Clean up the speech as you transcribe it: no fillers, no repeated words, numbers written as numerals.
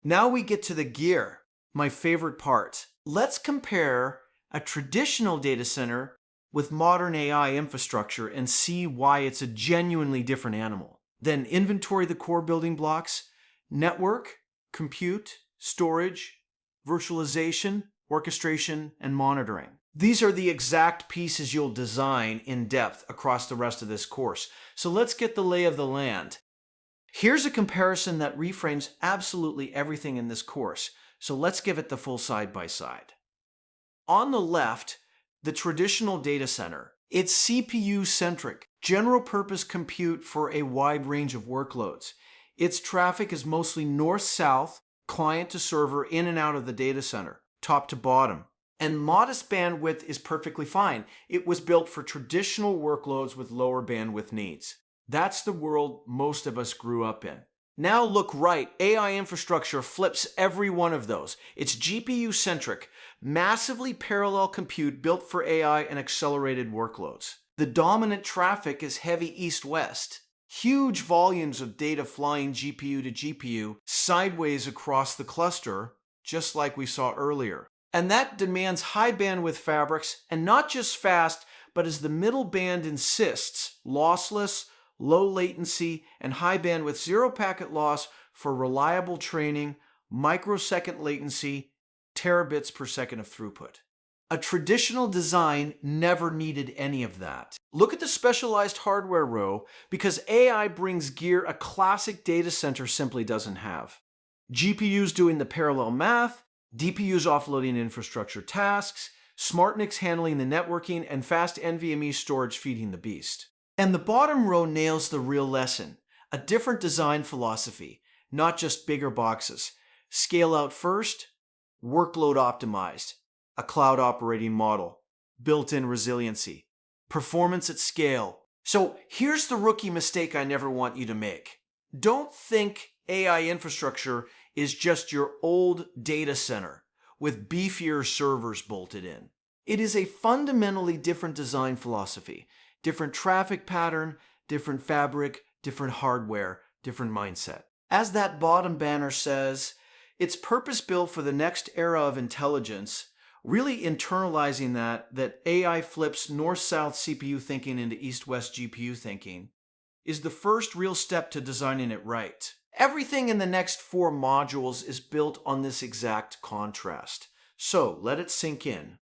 Now we get to the gear, my favorite part. Let's compare a traditional data center with modern AI infrastructure and see why it's a genuinely different animal. Then inventory the core building blocks: network, compute, storage, virtualization, orchestration, and monitoring. These are the exact pieces you'll design in depth across the rest of this course. So let's get the lay of the land. Here's a comparison that reframes absolutely everything in this course, so let's give it the full side-by-side. On the left, the traditional data center. It's CPU-centric, general-purpose compute for a wide range of workloads. Its traffic is mostly north-south, client to server, in and out of the data center, top to bottom. And modest bandwidth is perfectly fine. It was built for traditional workloads with lower bandwidth needs. That's the world most of us grew up in. Now look right. AI infrastructure flips every one of those. It's GPU-centric, massively parallel compute built for AI and accelerated workloads. The dominant traffic is heavy east-west. Huge volumes of data flying GPU to GPU sideways across the cluster, just like we saw earlier. And that demands high bandwidth fabrics, and not just fast, but as the middle band insists, lossless, low latency, and high bandwidth zero packet loss for reliable training, microsecond latency, terabits per second of throughput. A traditional design never needed any of that. Look at the specialized hardware row, because AI brings gear a classic data center simply doesn't have. GPUs doing the parallel math, DPUs offloading infrastructure tasks, SmartNICs handling the networking, and fast NVMe storage feeding the beast. And the bottom row nails the real lesson: a different design philosophy, not just bigger boxes. Scale out first, workload optimized, a cloud operating model, built-in resiliency, performance at scale. So here's the rookie mistake I never want you to make. Don't think AI infrastructure is just your old data center with beefier servers bolted in. It is a fundamentally different design philosophy. Different traffic pattern, different fabric, different hardware, different mindset. As that bottom banner says, it's purpose-built for the next era of intelligence, really internalizing that AI flips north-south CPU thinking into east-west GPU thinking, is the first real step to designing it right. Everything in the next 4 modules is built on this exact contrast. So let it sink in.